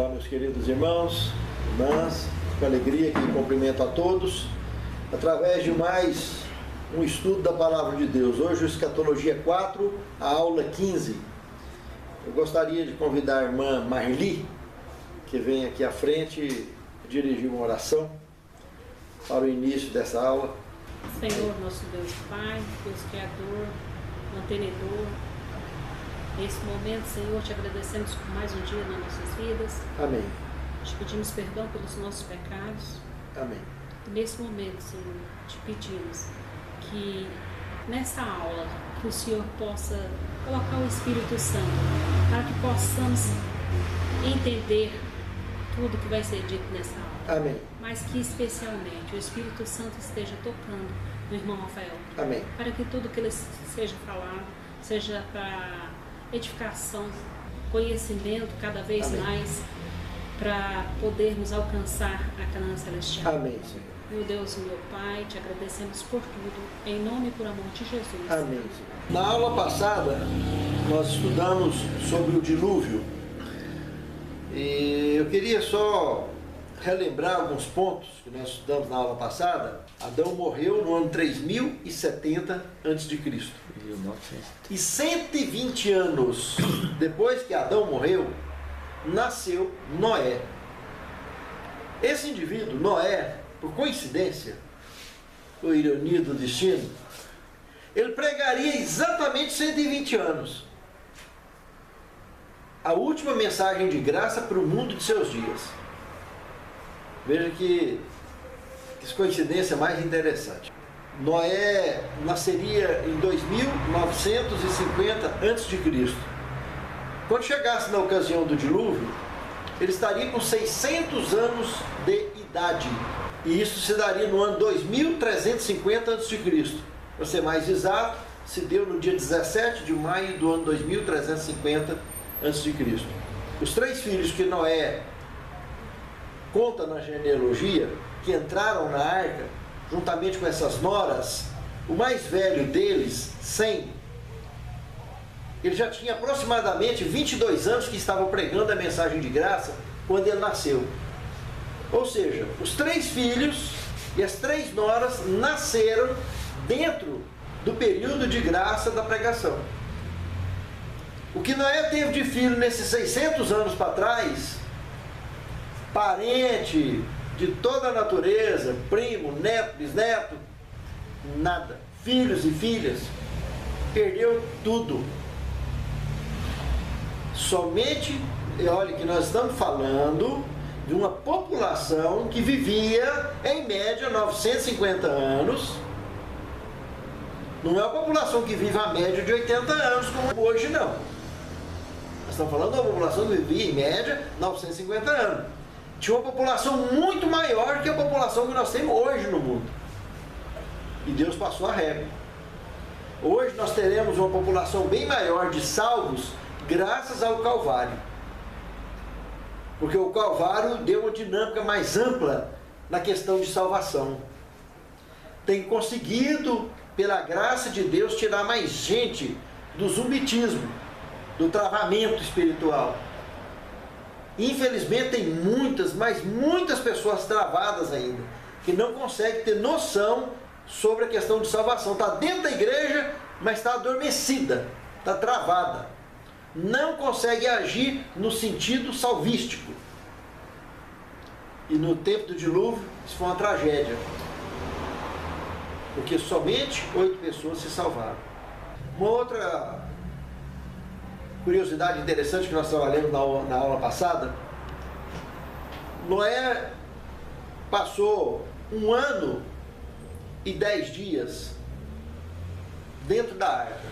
Olá, meus queridos irmãos, irmãs, com alegria que cumprimento a todos, através de mais um estudo da Palavra de Deus. Hoje, o Escatologia 4, a aula 15. Eu gostaria de convidar a irmã Marli, que vem aqui à frente, dirigir uma oração para o início dessa aula. Senhor, nosso Deus Pai, Deus Criador, mantenedor, nesse momento, Senhor, te agradecemos por mais um dia nas nossas vidas. Amém. Te pedimos perdão pelos nossos pecados. Amém. E nesse momento, Senhor, te pedimos que nessa aula, que o Senhor possa colocar o Espírito Santo, para que possamos entender tudo que vai ser dito nessa aula. Amém. Mas que especialmente o Espírito Santo esteja tocando no irmão Rafael. Amém. Para que tudo que ele seja falado seja para edificação, conhecimento cada vez Amém. mais, para podermos alcançar a Canaã Celestial. Amém, Senhor. Meu Deus e meu Pai, te agradecemos por tudo, em nome e por amor de Jesus. Amém, Senhor. Na aula passada, nós estudamos sobre o dilúvio. E eu queria só relembrar alguns pontos que nós estudamos na aula passada. Adão morreu no ano 3070 a.C. E 120 anos depois que Adão morreu, nasceu Noé. Esse indivíduo, Noé, por coincidência, ou ironia do destino, ele pregaria exatamente 120 anos. A última mensagem de graça para o mundo de seus dias. Veja que coincidência mais interessante. Noé nasceria em 2950 a.C. Quando chegasse na ocasião do dilúvio, ele estaria com 600 anos de idade. E isso se daria no ano 2350 a.C. Para ser mais exato, se deu no dia 17 de maio do ano 2350 a.C. Os três filhos que Noé conta na genealogia, que entraram na arca, juntamente com essas noras, o mais velho deles, Sem, ele já tinha aproximadamente 22 anos que estava pregando a mensagem de graça quando ele nasceu. Ou seja, os três filhos e as três noras nasceram dentro do período de graça da pregação. O que Noé teve de filho nesses 600 anos para trás, parente de toda a natureza, primo, neto, bisneto, nada. Filhos e filhas, perdeu tudo. Somente, e olha que nós estamos falando de uma população que vivia em média 950 anos. Não é uma população que vive a média de 80 anos como hoje, não. Nós estamos falando de uma população que vivia em média 950 anos. Tinha uma população muito maior que a população que nós temos hoje no mundo. E Deus passou a régua. Hoje nós teremos uma população bem maior de salvos graças ao Calvário. Porque o Calvário deu uma dinâmica mais ampla na questão de salvação. Tem conseguido, pela graça de Deus, tirar mais gente do zumbitismo, do travamento espiritual. Infelizmente tem muitas, mas muitas pessoas travadas ainda, que não conseguem ter noção sobre a questão de salvação. Está dentro da igreja, mas está adormecida, está travada. Não consegue agir no sentido salvístico. E no tempo do dilúvio, isso foi uma tragédia. Porque somente 8 pessoas se salvaram. Uma outra curiosidade interessante que nós trabalhamos na aula passada, Noé passou 1 ano e 10 dias dentro da arca,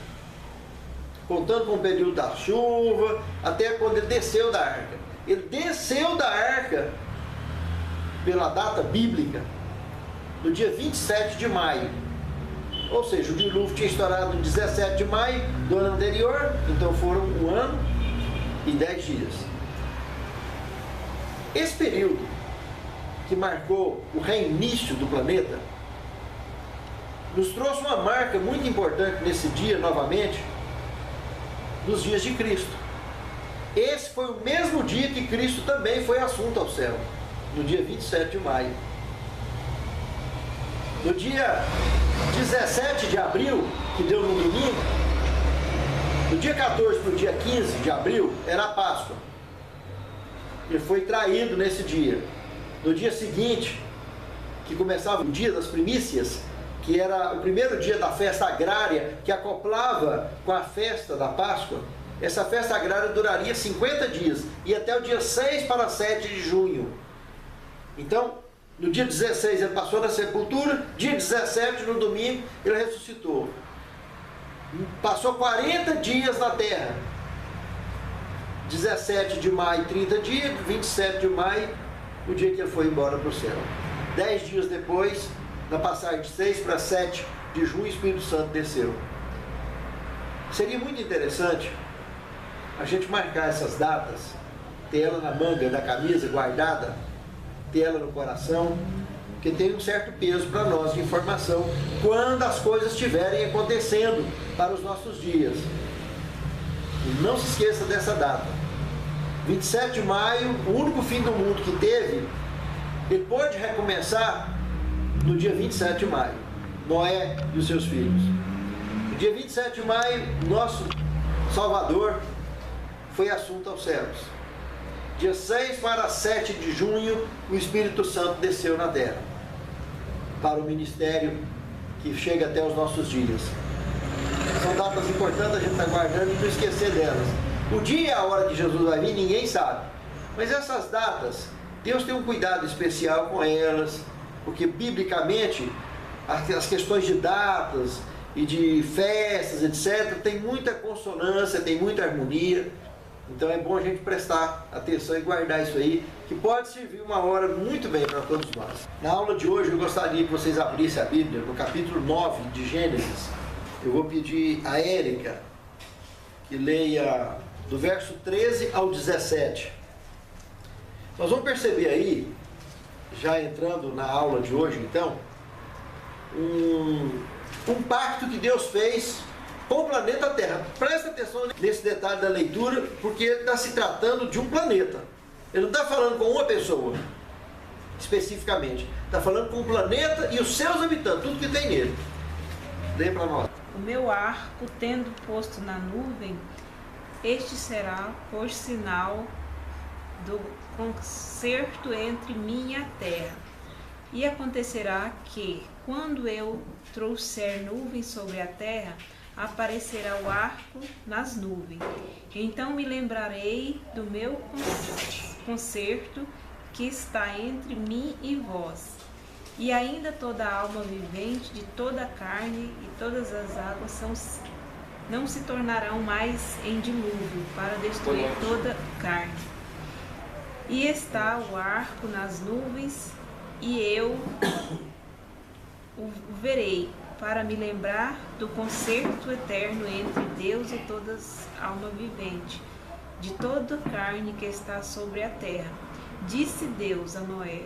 contando com o período da chuva, até quando ele desceu da arca. Ele desceu da arca, pela data bíblica, no dia 27 de maio. Ou seja, o dilúvio tinha estourado no 17 de maio do ano anterior, então foram 1 ano e 10 dias. Esse período, que marcou o reinício do planeta, nos trouxe uma marca muito importante nesse dia, novamente, nos dias de Cristo. Esse foi o mesmo dia que Cristo também foi assunto ao céu, no dia 27 de maio. No dia 17 de abril, que deu no domingo, do dia 14 para o dia 15 de abril, era a Páscoa. Ele foi traído nesse dia. No dia seguinte, que começava o dia das primícias, que era o primeiro dia da festa agrária, que acoplava com a festa da Páscoa, essa festa agrária duraria 50 dias, e até o dia 6 para 7 de junho. Então, no dia 16 ele passou na sepultura, dia 17, no domingo, ele ressuscitou. Passou 40 dias na terra. 17 de maio, 30 dias, 27 de maio, o dia que ele foi embora para o céu. 10 dias depois, na passagem de 6 para 7 de junho, o Espírito Santo desceu. Seria muito interessante a gente marcar essas datas, ter ela na manga da camisa guardada, ter ela no coração, porque tem um certo peso para nós de informação quando as coisas estiverem acontecendo para os nossos dias. E não se esqueça dessa data. 27 de maio, o único fim do mundo que teve, ele pôde recomeçar no dia 27 de maio. Noé e os seus filhos. No dia 27 de maio, nosso Salvador foi assunto aos céus. Dia 6 para 7 de junho, o Espírito Santo desceu na terra para o ministério que chega até os nossos dias. São datas importantes, a gente está guardando e não esquecer delas. O dia e a hora que Jesus vai vir, ninguém sabe. Mas essas datas, Deus tem um cuidado especial com elas, porque biblicamente as questões de datas e de festas, etc., tem muita consonância, tem muita harmonia. Então é bom a gente prestar atenção e guardar isso aí, que pode servir uma hora muito bem para todos nós. Na aula de hoje eu gostaria que vocês abrissem a Bíblia no capítulo 9 de Gênesis. Eu vou pedir a Érica que leia do verso 13 ao 17. Nós vamos perceber aí, já entrando na aula de hoje então, um pacto que Deus fez com o planeta Terra. Presta atenção nesse detalhe da leitura, porque está se tratando de um planeta. Ele não está falando com uma pessoa, especificamente. Está falando com o planeta e os seus habitantes, tudo que tem nele. Leia para nós. O meu arco, tendo posto na nuvem, este será por sinal do concerto entre mim e a terra. E acontecerá que, quando eu trouxer nuvens sobre a terra, aparecerá o arco nas nuvens. Então me lembrarei do meu concerto que está entre mim e vós. E ainda toda a alma vivente de toda a carne e todas as águas não se tornarão mais em dilúvio para destruir toda a carne. E está o arco nas nuvens, e eu o verei, para me lembrar do concerto eterno entre Deus e toda alma vivente, de toda carne que está sobre a terra. Disse Deus a Noé: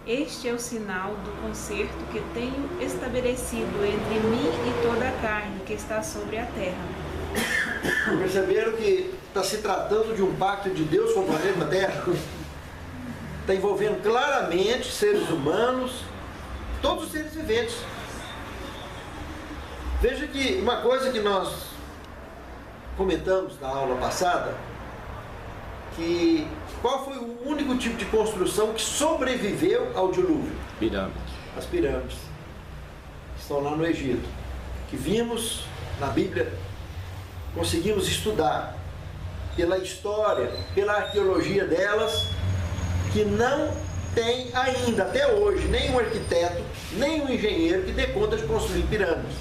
este é o sinal do concerto que tenho estabelecido entre mim e toda a carne que está sobre a terra. Perceberam que está se tratando de um pacto de Deus com o planeta Terra? Está envolvendo claramente seres humanos, todos os seres viventes. Veja que uma coisa que nós comentamos na aula passada, que qual foi o único tipo de construção que sobreviveu ao dilúvio? Pirâmide. As pirâmides, que estão lá no Egito, que vimos na Bíblia, conseguimos estudar pela história, pela arqueologia delas, que não tem ainda, até hoje, nenhum arquiteto, nenhum engenheiro que dê conta de construir pirâmides.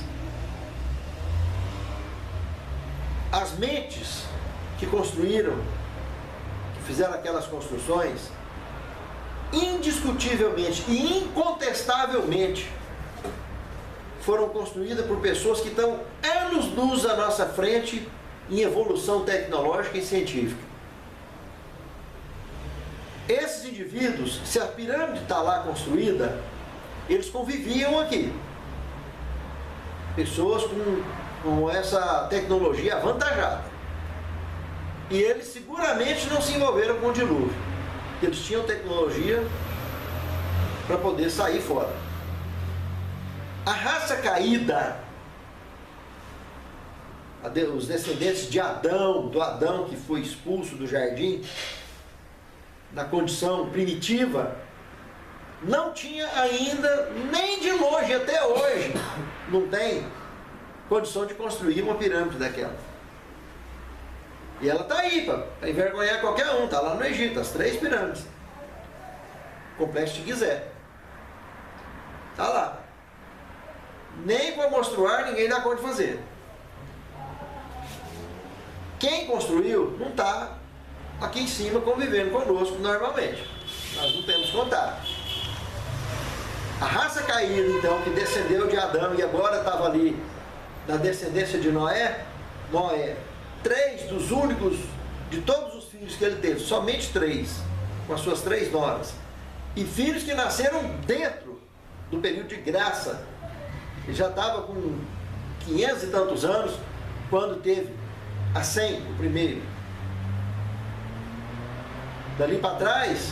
As mentes que construíram, que fizeram aquelas construções, indiscutivelmente e incontestavelmente foram construídas por pessoas que estão anos-luz à nossa frente em evolução tecnológica e científica. Esses indivíduos, se a pirâmide está lá construída, eles conviviam aqui. Pessoas com essa tecnologia avantajada. E eles seguramente não se envolveram com o dilúvio. Eles tinham tecnologia para poder sair fora. A raça caída, os descendentes de Adão, do Adão que foi expulso do jardim, na condição primitiva, não tinha ainda, nem de longe até hoje, não tem condição de construir uma pirâmide daquela. E ela está aí para envergonhar qualquer um, está lá no Egito, as 3 pirâmides. Complexo de Gizé. Está lá. Nem com a mostruária ninguém dá conta de fazer. Quem construiu não está aqui em cima convivendo conosco normalmente. Nós não temos contato. A raça caída, então, que descendeu de Adão e agora estava ali na descendência de Noé, 3 dos únicos, de todos os filhos que ele teve, somente 3, com as suas 3 noras, e filhos que nasceram dentro do período de graça. Ele já estava com 500 e tantos anos quando teve a Sem, o primeiro. Dali para trás,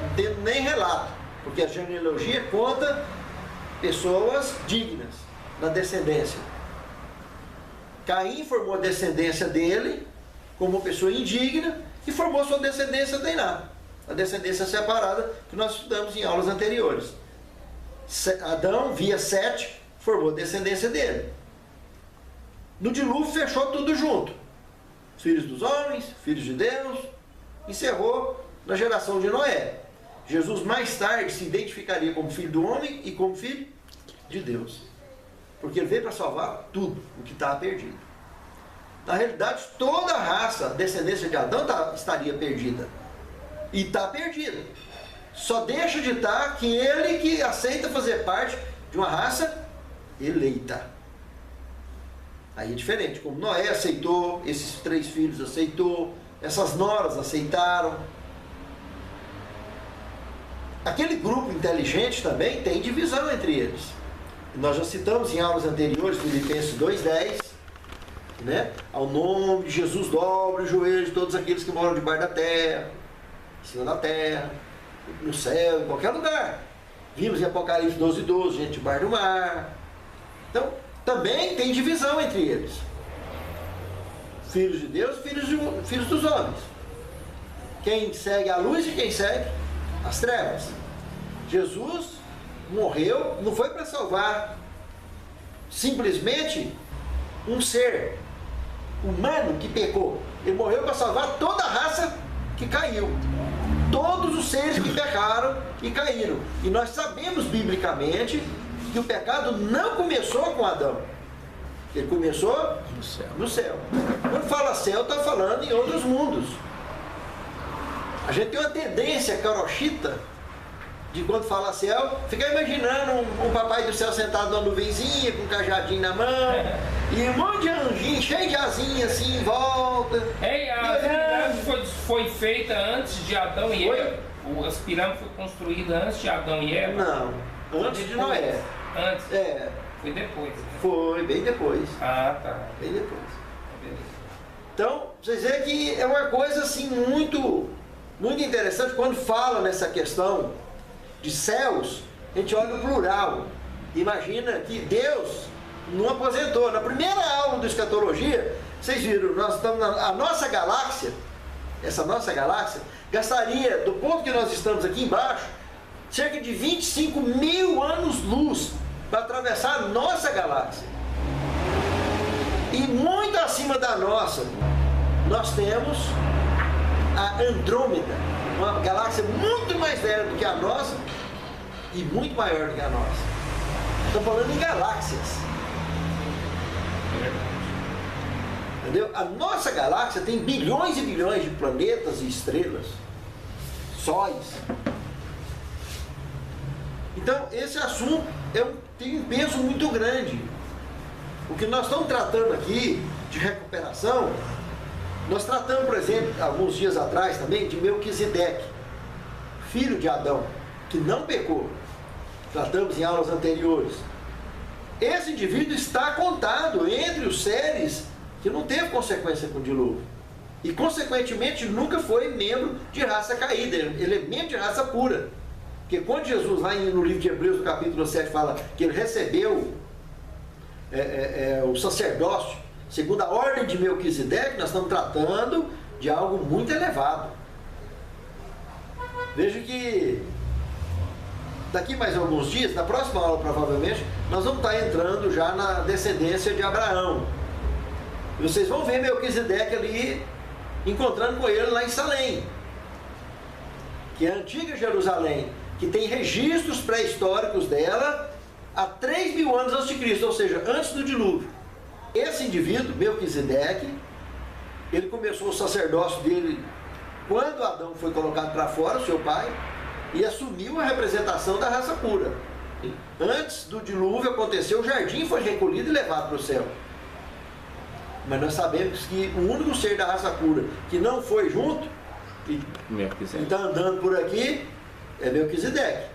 não tem nem relato, porque a genealogia conta pessoas dignas na descendência. Caim formou a descendência dele como pessoa indigna e formou sua descendência Deiná, a descendência separada que nós estudamos em aulas anteriores. Adão, via Sete, formou a descendência dele. No dilúvio fechou tudo junto. Filhos dos homens, filhos de Deus, encerrou na geração de Noé. Jesus mais tarde se identificaria como filho do homem e como filho de Deus. Porque ele veio para salvar tudo o que estava perdido. Na realidade, toda a raça, a descendência de Adão estaria perdida. E está perdida. Só deixa de estar aquele que aceita fazer parte de uma raça eleita. Aí é diferente, como Noé aceitou, esses 3 filhos aceitou, essas noras aceitaram. Aquele grupo inteligente também tem divisão entre eles. Nós já citamos em aulas anteriores, Filipenses 2,10, né? Ao nome de Jesus dobre o joelho de todos aqueles que moram debaixo da terra, em cima da terra, no céu, em qualquer lugar. Vimos em Apocalipse 12,12, gente debaixo do mar. Então, também tem divisão entre eles. Filhos de Deus, filhos dos homens. Quem segue a luz e quem segue as trevas. Jesus morreu, não foi para salvar simplesmente um ser humano que pecou. Ele morreu para salvar toda a raça que caiu. Todos os seres que pecaram e caíram. E nós sabemos biblicamente que o pecado não começou com Adão. Ele começou no céu. Quando fala céu, está falando em outros mundos. A gente tem uma tendência carochita de quando fala céu, ficar imaginando um papai do céu sentado numa nuvenzinha, com um cajadinho na mão, e um monte de anjinho, cheio de asinha assim em volta. A pirâmide foi feita antes de Adão e Eva? As pirâmides foram construídas antes de Adão e Eva? Não, antes de Noé. Antes? É. Foi depois. Foi, bem depois. Ah, tá. Bem depois. Beleza. Então, vocês veem que é uma coisa assim muito interessante quando fala nessa questão de céus, a gente olha no plural. Imagina que Deus não aposentou. Na primeira aula do Escatologia, vocês viram, nós estamos a nossa galáxia, essa nossa galáxia, gastaria, do ponto que nós estamos aqui embaixo, cerca de 25 mil anos-luz para atravessar a nossa galáxia. E muito acima da nossa, nós temos a Andrômeda, uma galáxia muito mais velha do que a nossa e muito maior do que a nossa. Estamos falando em galáxias. Entendeu? A nossa galáxia tem bilhões e bilhões de planetas e estrelas, sóis. Então, esse assunto tem um peso muito grande. O que nós estamos tratando aqui de recuperação, nós tratamos, por exemplo, alguns dias atrás também, de Melquisedeque, filho de Adão, que não pecou. Tratamos em aulas anteriores. Esse indivíduo está contado entre os seres que não teve consequência com o dilúvio. E, consequentemente, nunca foi membro de raça caída, ele é membro de raça pura. Porque quando Jesus, lá no livro de Hebreus, no capítulo 7, fala que ele recebeu o sacerdócio, segundo a ordem de Melquisedeque, nós estamos tratando de algo muito elevado. Veja que daqui mais alguns dias, na próxima aula provavelmente, nós vamos estar entrando já na descendência de Abraão. E vocês vão ver Melquisedeque ali, encontrando com ele lá em Salém, que é a antiga Jerusalém, que tem registros pré-históricos dela há 3.000 anos antes de Cristo, ou seja, antes do dilúvio. Esse indivíduo, Melquisedeque, ele começou o sacerdócio dele quando Adão foi colocado para fora, seu pai, e assumiu a representação da raça pura. Antes do dilúvio aconteceu, o jardim foi recolhido e levado para o céu. Mas nós sabemos que o único ser da raça pura que não foi junto e está andando por aqui é Melquisedeque.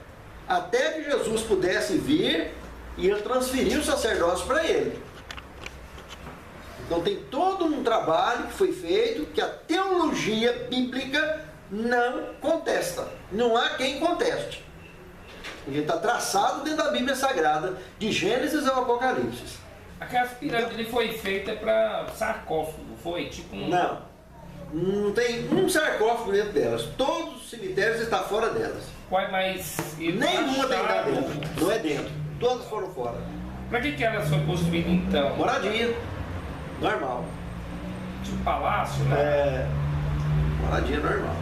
Até que Jesus pudesse vir e ele transferiu o sacerdócio para ele. Então tem todo um trabalho que foi feito que a teologia bíblica não contesta. Não há quem conteste. Ele está traçado dentro da Bíblia Sagrada, de Gênesis ao Apocalipse. Aquelas pirâmides foi feita para sarcófago, foi? Tipo um... Não tem um sarcófago dentro delas. Todos os cemitérios estão fora delas. Ué, mas... Nenhuma tem lá dentro. Não é dentro. Todas foram fora. Para que elas foram construídas então? Moradia. Normal. Tipo palácio, né? Moradia normal.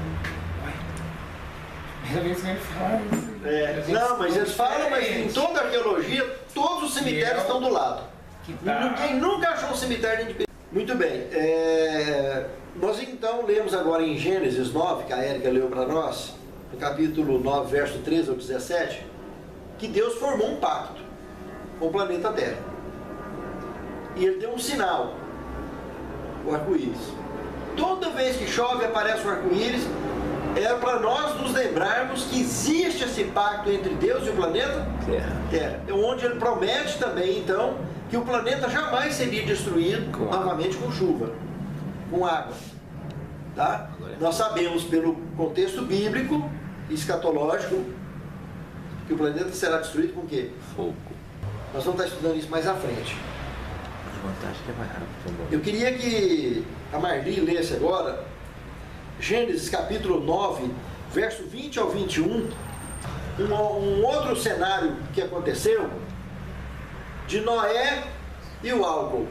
Primeira vez que ele fala isso. Não, mas eles falam, mas em toda a arqueologia, todos os cemitérios estão do lado. Ninguém nunca achou um cemitério de pé. Muito bem. Nós então lemos agora em Gênesis 9, que a Érica leu para nós, no capítulo 9, verso 13 ao 17, que Deus formou um pacto com o planeta Terra. E ele deu um sinal, o arco-íris. Toda vez que chove aparece o arco-íris, é para nós nos lembrarmos que existe esse pacto entre Deus e o planeta Terra. É onde ele promete também, então, que o planeta jamais seria destruído novamente com chuva, com água. Tá? Nós sabemos pelo contexto bíblico, escatológico, que o planeta será destruído com o quê? Fogo. Nós vamos estar estudando isso mais à frente. Eu queria que a Marli lesse agora Gênesis capítulo 9, verso 20 ao 21, um outro cenário que aconteceu de Noé e o álcool.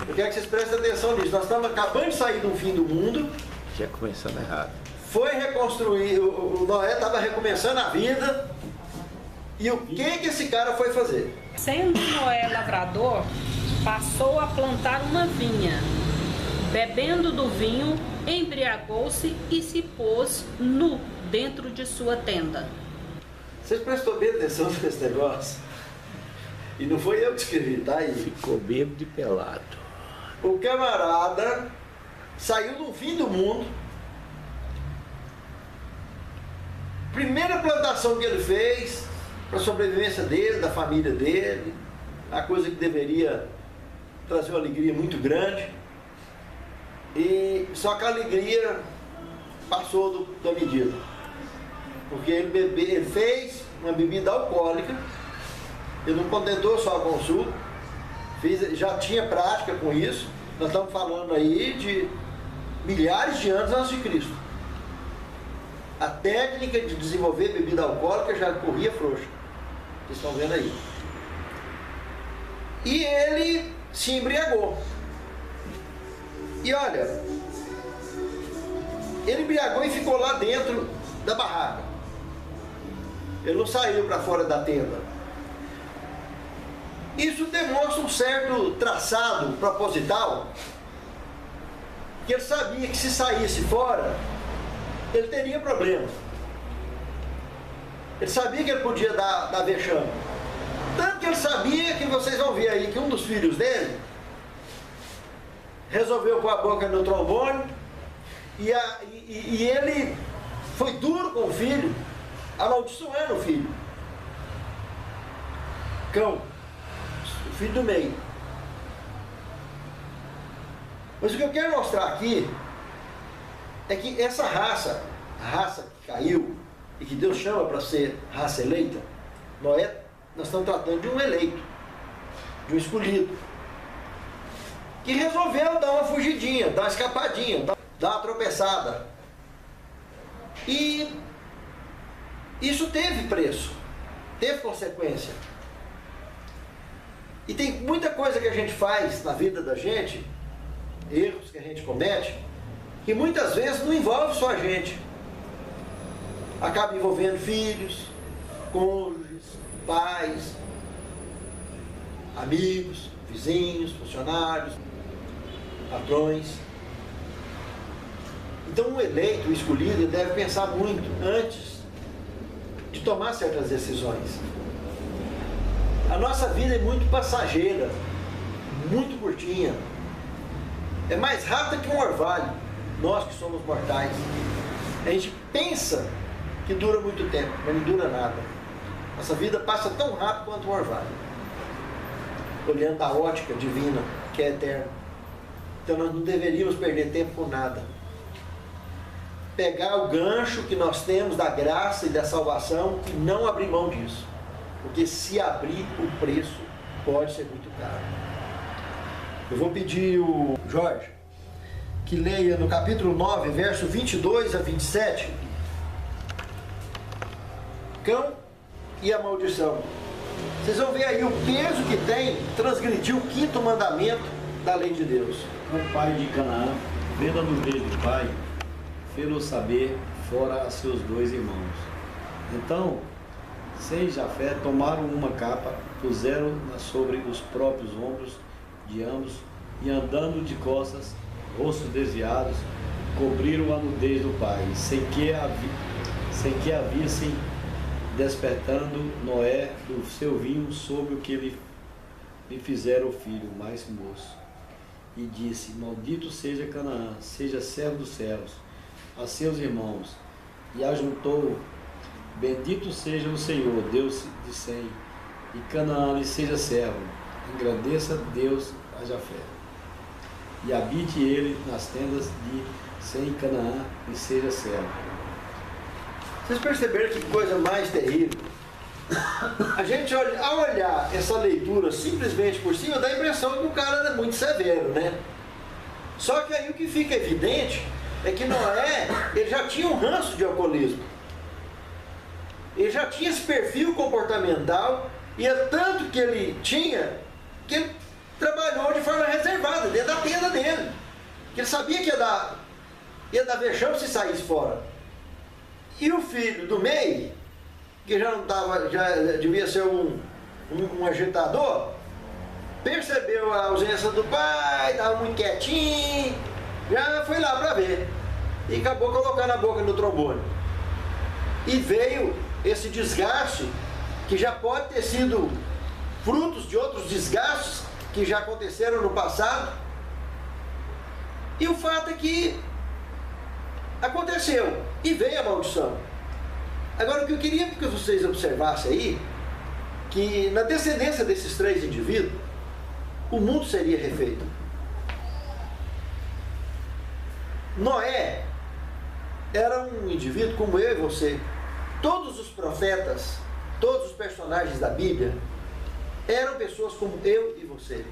Eu quero que vocês prestem atenção nisso. Nós estamos acabando de sair do fim do mundo. Já começando errado. Foi reconstruir, o Noé estava recomeçando a vida. E o que esse cara foi fazer? Sendo Noé lavrador, passou a plantar uma vinha. Bebendo do vinho, embriagou-se e se pôs nu dentro de sua tenda. Vocês prestou bem atenção nesse negócio? E não foi eu que escrevi, tá aí? Ficou bêbado e pelado. O camarada saiu do fim do mundo. Primeira plantação que ele fez para a sobrevivência dele, da família dele, a coisa que deveria trazer uma alegria muito grande. E só que a alegria passou da medida, porque ele fez uma bebida alcoólica, ele não contentou só com o suco, já tinha prática com isso. Nós estamos falando aí de milhares de anos antes de Cristo. A técnica de desenvolver bebida alcoólica já corria frouxa, vocês estão vendo aí. E ele se embriagou. E olha, ele embriagou e ficou lá dentro da barraca. Ele não saiu para fora da tenda. Isso demonstra um certo traçado proposital, que ele sabia que se saísse fora, ele teria problema. Ele sabia que ele podia dar vexame. Tanto que ele sabia que vocês vão ver aí que um dos filhos dele resolveu pôr a boca no trombone e ele foi duro com o filho, amaldiçoando o filho. Cão, o filho do meio. Mas o que eu quero mostrar aqui é que essa raça, a raça que caiu e que Deus chama para ser raça eleita, nós estamos tratando de um eleito, de um escolhido, que resolveu dar uma fugidinha, dar uma escapadinha, dar uma tropeçada. E isso teve preço, teve consequência. E tem muita coisa que a gente faz na vida da gente, erros que a gente comete, que muitas vezes não envolve só a gente. Acaba envolvendo filhos, cônjuges, pais, amigos, vizinhos, funcionários, patrões. Então o eleito, o escolhido, ele deve pensar muito antes de tomar certas decisões. A nossa vida é muito passageira, muito curtinha. É mais rápida que um orvalho, nós que somos mortais. A gente pensa que dura muito tempo, mas não dura nada. Nossa vida passa tão rápido quanto um orvalho, olhando da ótica divina, que é eterna. Então nós não deveríamos perder tempo com nada. Pegar o gancho que nós temos da graça e da salvação e não abrir mão disso. Porque se abrir, o preço pode ser muito caro. Eu vou pedir o Jorge que leia no capítulo 9, verso 22 a 27, cão e a maldição. Vocês vão ver aí o peso que tem transgredir o 5º mandamento da lei de Deus. O pai de Canaã, vendo a nudez do pai, fê-lo saber fora a seus 2 irmãos. Então, Sem e Jafé tomaram uma capa, puseram-na sobre os próprios ombros de ambos e, andando de costas, rostos desviados, cobriram a nudez do pai, sem que a vissem, despertando Noé do seu vinho sobre o que lhe fizera o filho mais moço. E disse: Maldito seja Canaã, seja servo dos céus, a seus irmãos. E ajuntou: Bendito seja o Senhor, Deus de Sem, e Canaã lhe seja servo. Engrandeça Deus a Jafé. E habite ele nas tendas de Sem, e Canaã lhe seja servo. Vocês perceberam que coisa mais terrível? A gente, ao olhar essa leitura simplesmente por cima, dá a impressão que o cara é muito severo, né? Só que aí o que fica evidente é que Noé, ele já tinha um ranço de alcoolismo. Ele já tinha esse perfil comportamental, e é tanto que ele tinha, que ele trabalhou de forma reservada, dentro da tenda dele. Que ele sabia que ia dar vexame se saísse fora. E o filho do meio, que já não estava, já devia ser um agitador, percebeu a ausência do pai, estava muito quietinho, já foi lá para ver. E acabou colocando a boca no trombone. E veio esse desgaste, que já pode ter sido frutos de outros desgastes que já aconteceram no passado. E o fato é que aconteceu, e veio a maldição. Agora, o que eu queria que vocês observassem aí, que na descendência desses 3 indivíduos, o mundo seria refeito. Noé era um indivíduo como eu e você. Todos os profetas, todos os personagens da Bíblia eram pessoas como eu e você.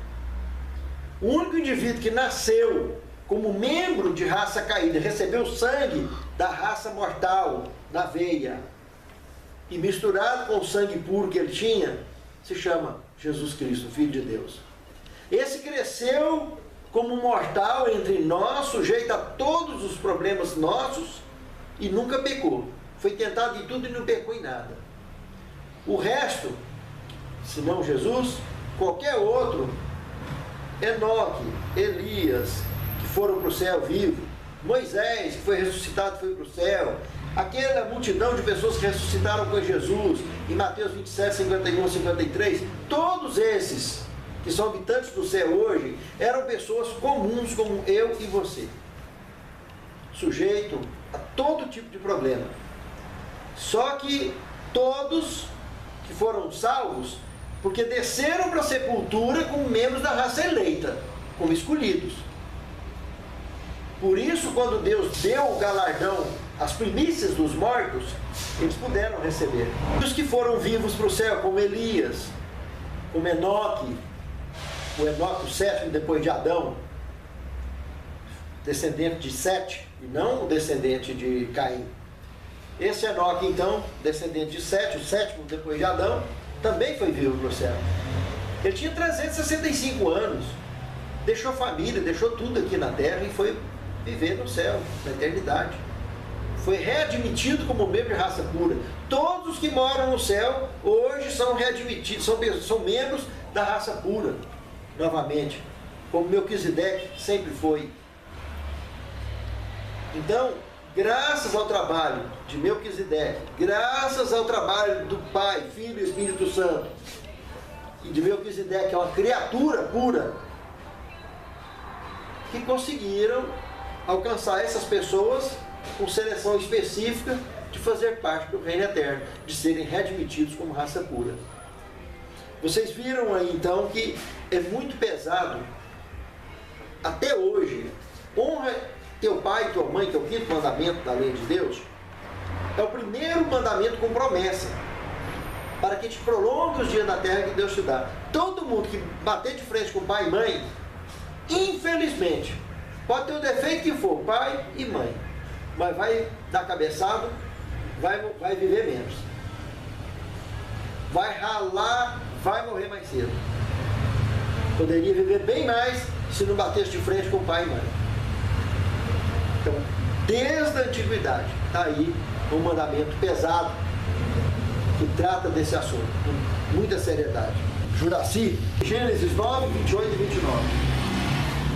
O único indivíduo que nasceu como membro de raça caída, recebeu sangue da raça mortal, da veia, e misturado com o sangue puro que ele tinha, se chama Jesus Cristo, Filho de Deus. Esse cresceu como mortal entre nós, sujeito a todos os problemas nossos, e nunca pecou. Foi tentado em tudo e não pecou em nada. O resto, se não Jesus, qualquer outro, Enoque, Elias, que foram para o céu vivo, Moisés, que foi ressuscitado e foi para o céu, aquela multidão de pessoas que ressuscitaram com Jesus, em Mateus 27, 51 a 53, todos esses que são habitantes do céu hoje, eram pessoas comuns como eu e você, sujeito a todo tipo de problema. Só que todos que foram salvos, porque desceram para a sepultura como membros da raça eleita, como escolhidos. Por isso, quando Deus deu o galardão, as primícias dos mortos, eles puderam receber. Os que foram vivos para o céu, como Elias, como Enoque, o Enoque, o sétimo depois de Adão, descendente de Sete, e não o descendente de Caim. Esse Enoque, então, descendente de Sete, o sétimo depois de Adão, também foi vivo para o céu. Ele tinha 365 anos, deixou família, deixou tudo aqui na terra e foi viver no céu, na eternidade. Foi readmitido como membro de raça pura. Todos os que moram no céu hoje são readmitidos, são membros da raça pura, novamente, como Melquisedeque sempre foi. Então, graças ao trabalho de Melquisedeque, graças ao trabalho do Pai, Filho e Espírito Santo, e de Melquisedeque, que é uma criatura pura, que conseguiram alcançar essas pessoas com seleção específica de fazer parte do reino eterno, de serem readmitidos como raça pura. Vocês viram aí então que é muito pesado, até hoje, honra teu pai e tua mãe, que é o 5º mandamento da lei de Deus, é o primeiro mandamento com promessa, para que te prolongue os dias na terra que Deus te dá. Todo mundo que bater de frente com pai e mãe, infelizmente, pode ter o defeito que for, pai e mãe, mas vai dar cabeçada, vai viver menos. Vai ralar, vai morrer mais cedo. Poderia viver bem mais se não batesse de frente com pai e mãe. Então, desde a antiguidade, está aí um mandamento pesado que trata desse assunto com muita seriedade. Juraci, Gênesis 9, 28 e 29.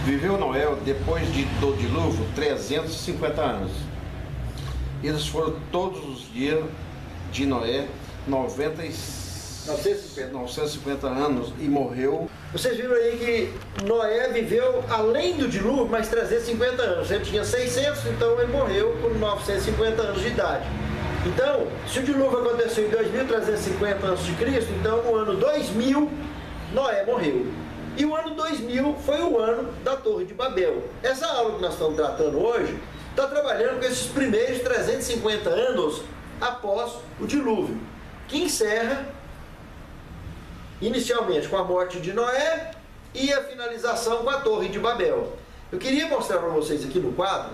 Viveu Noé, depois do dilúvio, 350 anos. Eles foram todos os dias de Noé, 950 anos, e morreu. Vocês viram aí que Noé viveu além do dilúvio mais 350 anos. Ele tinha 600, então ele morreu com 950 anos de idade. Então, se o dilúvio aconteceu em 2350 a.C., então no ano 2000, Noé morreu. E o ano 2000 foi o ano da Torre de Babel. Essa aula que nós estamos tratando hoje está trabalhando com esses primeiros 350 anos após o dilúvio, que encerra inicialmente com a morte de Noé e a finalização com a Torre de Babel. Eu queria mostrar para vocês aqui no quadro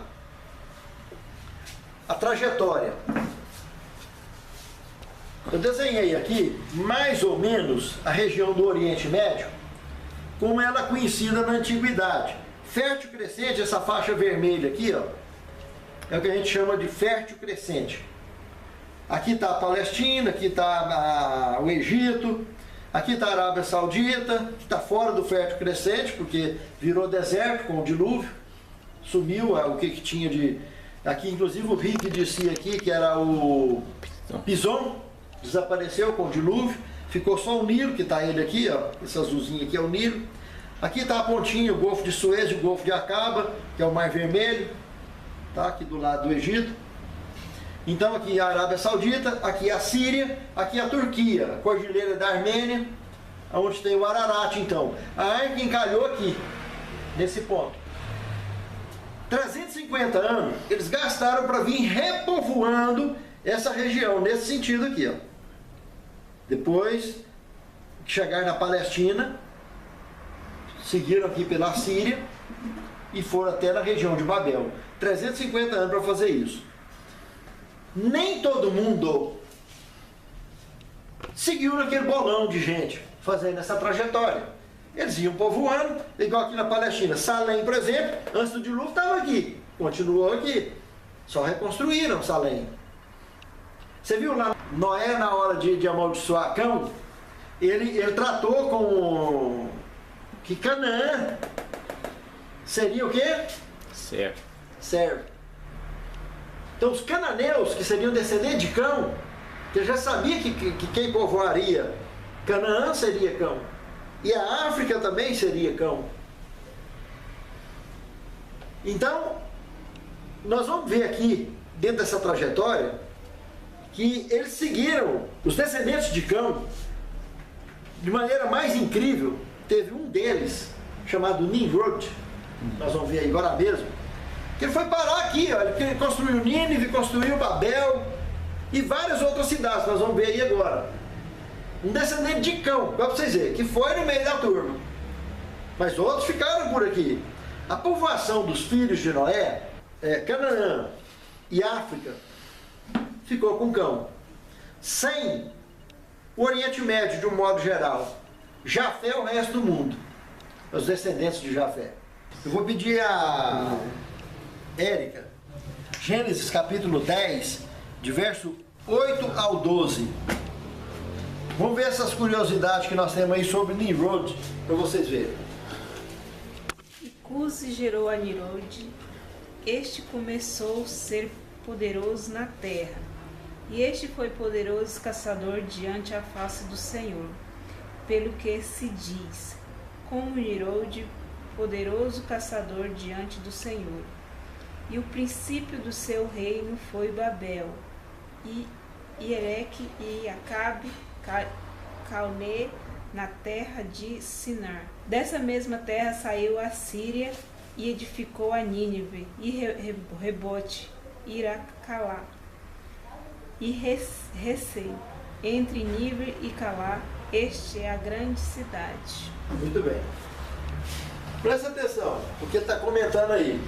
a trajetória. Eu desenhei aqui mais ou menos a região do Oriente Médio, como ela é conhecida na antiguidade. Fértil crescente, essa faixa vermelha aqui, ó, é o que a gente chama de fértil crescente. Aqui está a Palestina, aqui está o Egito, aqui está a Arábia Saudita, que está fora do fértil crescente, porque virou deserto com o dilúvio, sumiu o que tinha de... Aqui, inclusive, o rio que descia aqui, que era o Pison, desapareceu com o dilúvio, ficou só o Nilo, que está ele aqui, ó, esse azulzinho aqui é o Nilo. Aqui está a pontinha, o Golfo de Suez e o Golfo de Acaba, que é o Mar Vermelho, tá? Aqui do lado do Egito. Então aqui a Arábia Saudita, aqui a Síria, aqui a Turquia, a Cordilheira da Armênia, onde tem o Ararat. Então, a arca encalhou aqui, nesse ponto. 350 anos, eles gastaram para vir repovoando essa região, nesse sentido aqui, ó. Depois que chegaram na Palestina, seguiram aqui pela Síria e foram até na região de Babel. 350 anos para fazer isso. Nem todo mundo seguiu naquele bolão de gente fazendo essa trajetória. Eles iam povoando, igual aqui na Palestina. Salém, por exemplo, antes do dilúvio estava aqui, continuou aqui. Só reconstruíram Salém. Você viu lá, Noé, na hora de amaldiçoar Cão, ele tratou com que Canaã seria o quê? Servo. Então os cananeus, que seriam descendentes de Cão, que já sabia que quem povoaria Canaã seria Cão. E a África também seria Cão. Então, nós vamos ver aqui, dentro dessa trajetória, que eles seguiram, os descendentes de Cão, de maneira mais incrível. Teve um deles, chamado Nimrod, nós vamos ver agora mesmo, Que ele foi parar aqui, ó. Ele construiu Nínive, construiu Babel e várias outras cidades, nós vamos ver aí agora. Um descendente de Cão, para vocês verem, que foi no meio da turma. Mas outros ficaram por aqui. A povoação dos filhos de Noé, Canaã e África, ficou com Cão. Sem o Oriente Médio, de um modo geral. Jafé, o resto do mundo. Os descendentes de Jafé. Eu vou pedir a Érica, Gênesis capítulo 10, de verso 8 ao 12. Vamos ver essas curiosidades que nós temos aí sobre Nimrod, para vocês verem. E Cusi gerou a Nimrod. Este começou a ser poderoso na terra. E este foi poderoso caçador diante a face do Senhor. Pelo que se diz, como Nimrod, poderoso caçador diante do Senhor. E o princípio do seu reino foi Babel, e Ereque e Acabe, Calne, na terra de Sinar. Dessa mesma terra saiu a Síria e edificou a Nínive, e Rebote, Iracalá, e Recém. Entre Nínive e Calá, este é a grande cidade. Muito bem. Presta atenção, porque está comentando aí.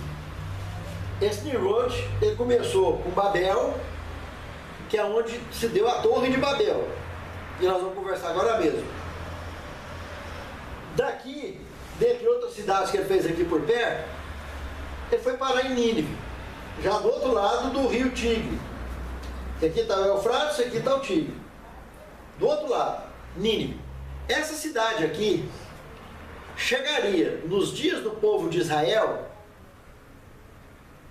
Esse Nimrod, ele começou com Babel, que é onde se deu a Torre de Babel. E nós vamos conversar agora mesmo. Daqui, dentre outras cidades que ele fez aqui por perto, ele foi parar em Nínive, já do outro lado do rio Tigre. Aqui está o Eufrates, aqui está o Tigre. Do outro lado, Nínive. Essa cidade aqui chegaria nos dias do povo de Israel,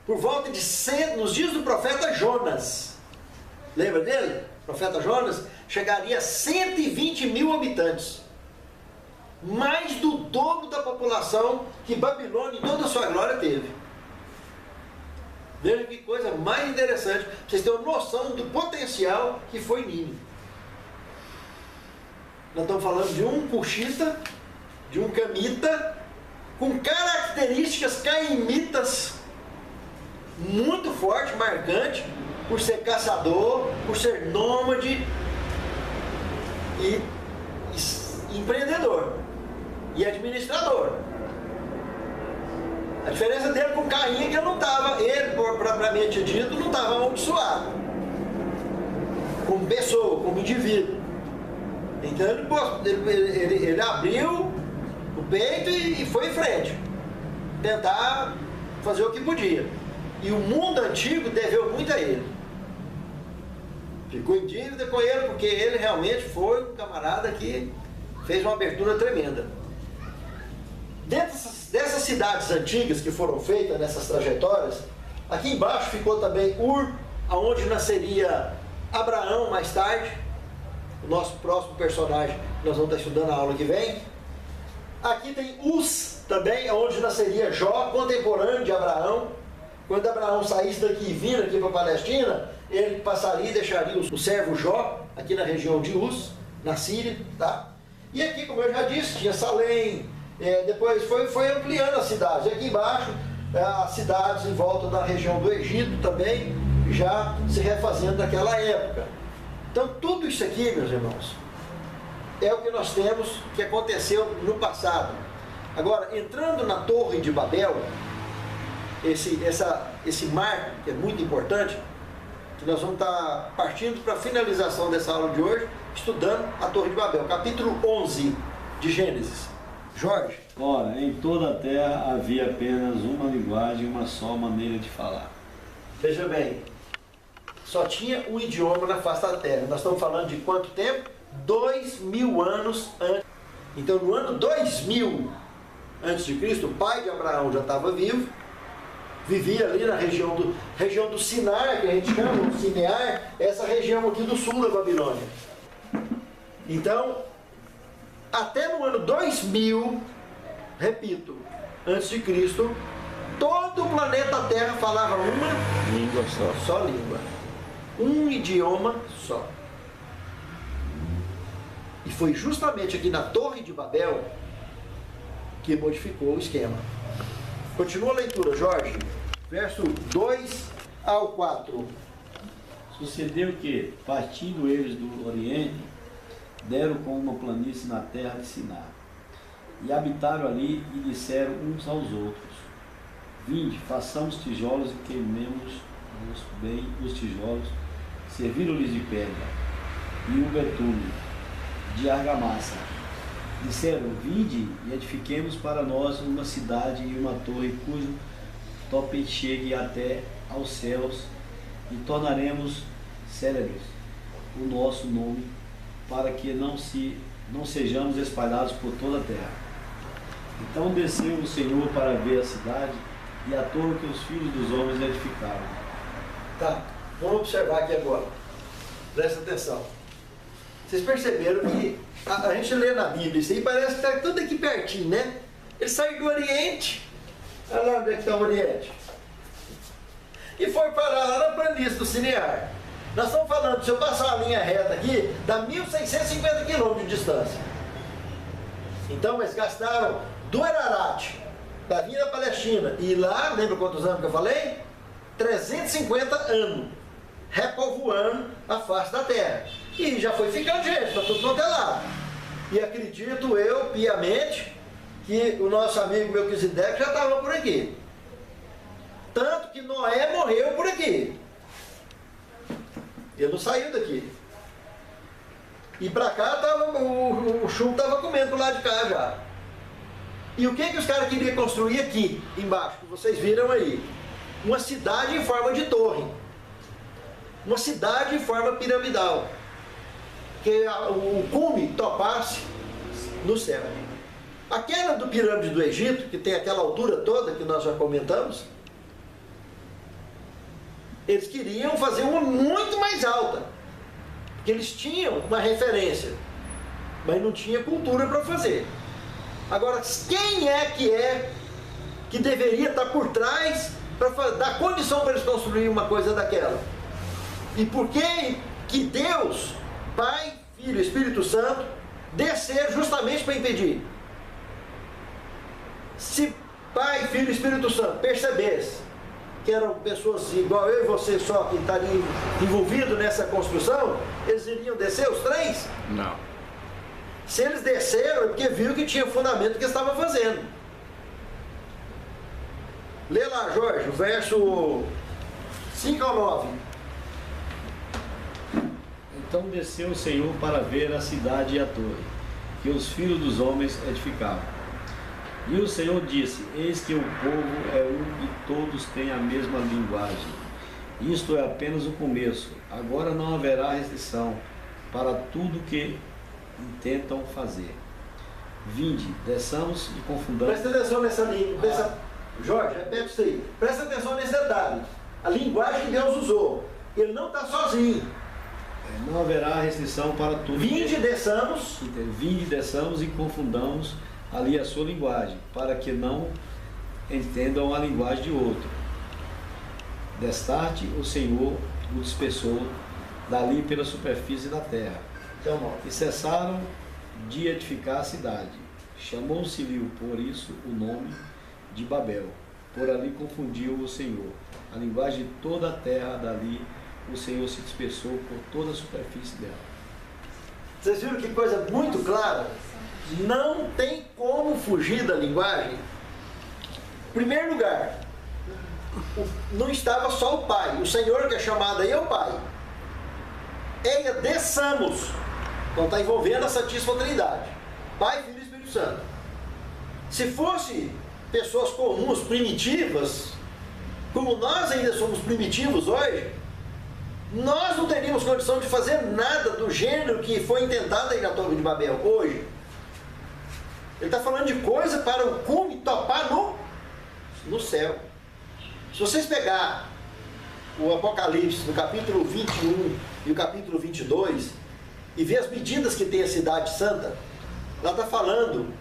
por volta de 100, nos dias do profeta Jonas. Lembra dele? O profeta Jonas chegaria a 120 mil habitantes. Mais do dobro da população que Babilônia em toda a sua glória teve. Veja que coisa mais interessante, para vocês terem uma noção do potencial que foi Nínive. Nós estamos falando de um cuxita, de um camita, com características caimitas muito forte, marcante, por ser caçador, por ser nômade e empreendedor e administrador. A diferença dele com Caim é que ele não estava, ele propriamente dito, não estava amaldiçoado como pessoa, como indivíduo. Então ele abriu o peito e foi em frente, tentar fazer o que podia. E o mundo antigo deveu muito a ele. Ficou em dívida com ele, porque ele realmente foi um camarada que fez uma abertura tremenda. Dentro dessas cidades antigas que foram feitas nessas trajetórias, aqui embaixo ficou também Ur, aonde nasceria Abraão mais tarde, o nosso próximo personagem que nós vamos estar estudando na aula que vem. Aqui tem Uz também, onde nasceria Jó, contemporâneo de Abraão. Quando Abraão saísse daqui e vir aqui para a Palestina, ele passaria e deixaria o servo Jó, aqui na região de Uz, na Síria, tá? E aqui, como eu já disse, tinha Salém, depois foi ampliando as cidades. Aqui embaixo, as cidades em volta da região do Egito também, já se refazendo naquela época. Então, tudo isso aqui, meus irmãos, é o que nós temos que aconteceu no passado. Agora, entrando na Torre de Babel, esse marco, que é muito importante, que nós vamos estar partindo para a finalização dessa aula de hoje, estudando a Torre de Babel, capítulo 11 de Gênesis. Jorge? Ora, em toda a terra havia apenas uma linguagem, uma só maneira de falar. Veja bem, só tinha um idioma na face da terra. Nós estamos falando de quanto tempo? 2000 anos antes. Então, no ano 2000 antes de Cristo, o pai de Abraão já estava vivo, vivia ali na região do Sinar, que a gente chama, o Sinear, essa região aqui do sul da Babilônia. Então, até no ano 2000, repito, antes de Cristo, todo o planeta Terra falava uma língua só língua. Um idioma só. E foi justamente aqui na Torre de Babel que modificou o esquema. Continua a leitura, Jorge. verso 2 ao 4. Sucedeu que, partindo eles do Oriente, deram com uma planície na terra de Siná, e habitaram ali e disseram uns aos outros: Vinde, façamos tijolos e queimemos bem os tijolos. Serviram-lhes de pedra e o betume de argamassa. Disseram: Vinde e edifiquemos para nós uma cidade e uma torre cujo tope chegue até aos céus, e tornaremos célebres o nosso nome, para que não sejamos espalhados por toda a terra. Então desceu o Senhor para ver a cidade e a torre que os filhos dos homens edificaram. Tá, vamos observar aqui agora. Presta atenção. Vocês perceberam que a gente lê na Bíblia isso aí, parece que está tudo aqui pertinho, né? Ele saiu do Oriente. Olha lá onde é que está o Oriente. E foi parar lá na planície do Sinear. Nós estamos falando, se eu passar uma linha reta aqui, dá 1.650 quilômetros de distância. Então eles gastaram do Ararat, da vinda da Palestina, e lá, lembra quantos anos que eu falei? 350 anos, repovoando a face da terra. E já foi ficando gente, para tudo quanto é lado. E acredito eu, piamente, que o nosso amigo Melquisedeque já estava por aqui. Tanto que Noé morreu por aqui. Ele não saiu daqui. E para cá tava, o chumbo estava comendo do lado de cá já. E o que os caras queriam construir aqui, embaixo, que vocês viram aí? Uma cidade em forma de torre. Uma cidade em forma piramidal. Que o cume topasse no céu. A queda do pirâmide do Egito, que tem aquela altura toda que nós já comentamos, eles queriam fazer uma muito mais alta, porque eles tinham uma referência, mas não tinha cultura para fazer. Agora, quem é que deveria estar por trás para dar condição para eles construírem uma coisa daquela? E por que Deus, Pai, Filho e Espírito Santo, desceram justamente para impedir? Se Pai, Filho e Espírito Santo percebessem que eram pessoas igual eu e você só que estariam envolvidos nessa construção, eles iriam descer os três? Não. Se eles desceram é porque viu que tinha fundamento que estavam fazendo. Lê lá, Jorge, o verso 5 ao 9. Então desceu o Senhor para ver a cidade e a torre, que os filhos dos homens edificavam. E o Senhor disse: Eis que o povo é um e todos têm a mesma linguagem. Isto é apenas o começo. Agora não haverá restrição para tudo que intentam fazer. Vinde, desçamos e confundamos. Presta atenção nessa língua. Jorge, repete isso aí. Presta atenção nesse detalhe. A linguagem que Deus usou. Ele não está sozinho. Não haverá restrição para tudo. Vinde, desçamos. Vinde, desçamos e confundamos ali a sua linguagem, para que não entendam a linguagem de outro. Destarte o Senhor o dispersou dali pela superfície da terra. Então, e cessaram de edificar a cidade. Chamou-se-lhe por isso o nome de Babel. Por ali confundiu o Senhor a linguagem de toda a terra. Dali o Senhor se dispersou por toda a superfície dela. Vocês viram que coisa muito clara? Não tem como fugir da linguagem. Em primeiro lugar, não estava só o Pai. O Senhor que é chamado aí é o Pai. Eia, desçamos. Então está envolvendo a Santíssima Trindade. Pai, Filho e Espírito Santo. Se fosse pessoas comuns, primitivas, como nós ainda somos primitivos hoje, nós não teríamos condição de fazer nada do gênero que foi intentado aí na Torre de Babel hoje. Ele está falando de coisa para o cume topar no céu. Se vocês pegar o Apocalipse, no capítulo 21 e o capítulo 22, e ver as medidas que tem a cidade santa, ela está falando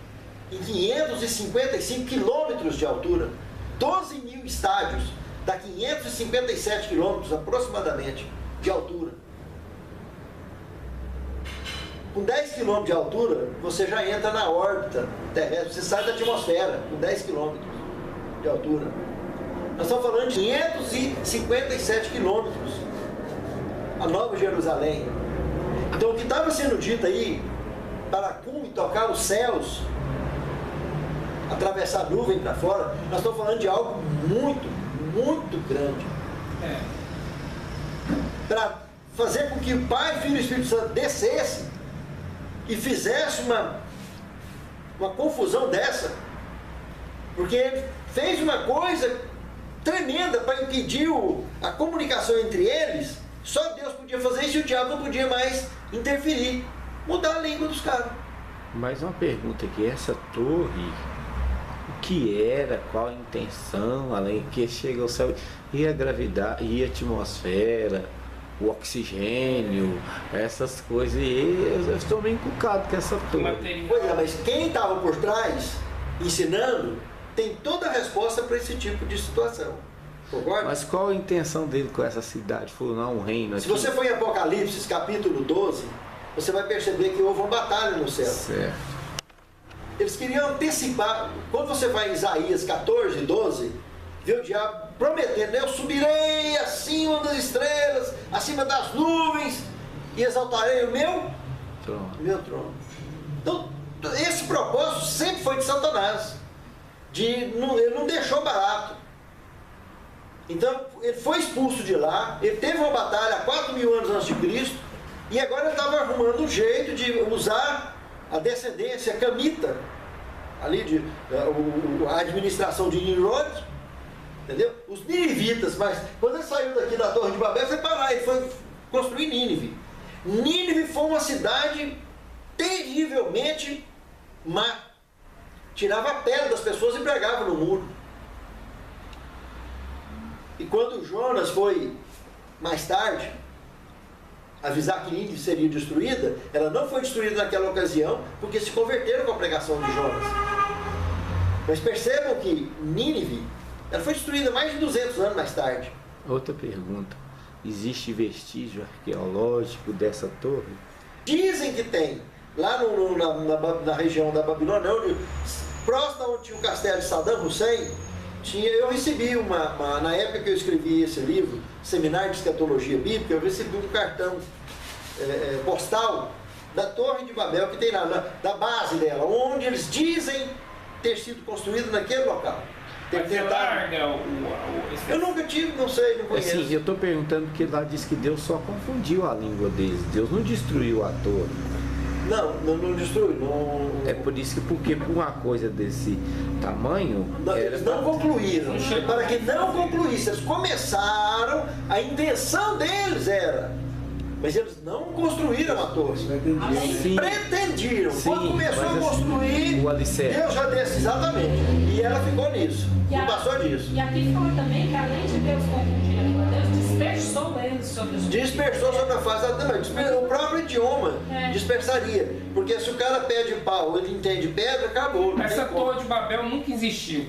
em 555 quilômetros de altura, 12 mil estádios, dá 557 quilômetros aproximadamente de altura. Com 10 km de altura, você já entra na órbita terrestre, você sai da atmosfera, com 10 km de altura. Nós estamos falando de 557 quilômetros. A Nova Jerusalém. Então o que estava sendo dito aí, para cume tocar os céus, atravessar a nuvem para fora, nós estamos falando de algo muito, muito grande. Para fazer com que o Pai, Filho e Espírito Santo descesse e fizesse uma confusão dessa, porque ele fez uma coisa tremenda para impedir a comunicação entre eles. Só Deus podia fazer isso e o diabo não podia mais interferir, mudar a língua dos caras. Mais uma pergunta aqui, essa torre, o que era, qual a intenção, além que chega ao céu, e a gravidade, e a atmosfera, o oxigênio, essas coisas, e eu estou meio encucado com essa torre. Pois é, mas quem estava por trás, ensinando, tem toda a resposta para esse tipo de situação. Concorda? Mas qual a intenção dele com essa cidade? Falou, não, um reino aqui. Se você for em Apocalipse, capítulo 12, você vai perceber que houve uma batalha no céu. Certo. Eles queriam antecipar. Quando você vai em Isaías 14, 12, vê o diabo prometendo: eu subirei acima das estrelas, acima das nuvens, e exaltarei o meu trono. Então, esse propósito sempre foi de Satanás. Ele não deixou barato. Então, ele foi expulso de lá, ele teve uma batalha há 4.000 anos antes de Cristo, e agora ele estava arrumando um jeito de usar a descendência camita, ali a administração de Nimrod, entendeu? Os ninivitas, mas quando ele saiu daqui da Torre de Babel, foi parar, ele foi construir Nínive. Nínive foi uma cidade terrivelmente má. Tirava a pele das pessoas e pregava no muro. E quando Jonas foi, mais tarde, avisar que Nínive seria destruída, ela não foi destruída naquela ocasião, porque se converteram com a pregação de Jonas. Mas percebam que Nínive, ela foi destruída mais de 200 anos mais tarde. Outra pergunta, existe vestígio arqueológico dessa torre? Dizem que tem, lá na região da Babilônia, próximo onde tinha o castelo de Saddam Hussein, eu recebi na época que eu escrevi esse livro, Seminário de Escatologia Bíblica, eu recebi um cartão postal da Torre de Babel, que tem lá, da base dela, onde eles dizem ter sido construído naquele local. Eu nunca tive, não sei, não conheço. Assim, eu estou perguntando porque lá diz que Deus só confundiu a língua deles, Deus não destruiu a torre. Não destruiu. Não... É por isso porque por uma coisa desse tamanho... Eles não concluíram. Para que não concluísse, eles começaram, a intenção deles era, mas eles não construíram a torre. Pretendiam. Sim, quando começou a construir, o alicerce. Deus já desse, exatamente. E ela ficou nisso. Não passou disso. E aqui fala também que além de Deus confundir a língua, Deus dispersou eles sobre os Dispersou sobre a face da terra. O próprio idioma dispersaria. Porque se o cara pede pau, ele entende pedra, acabou. Essa Torre de Babel nunca existiu.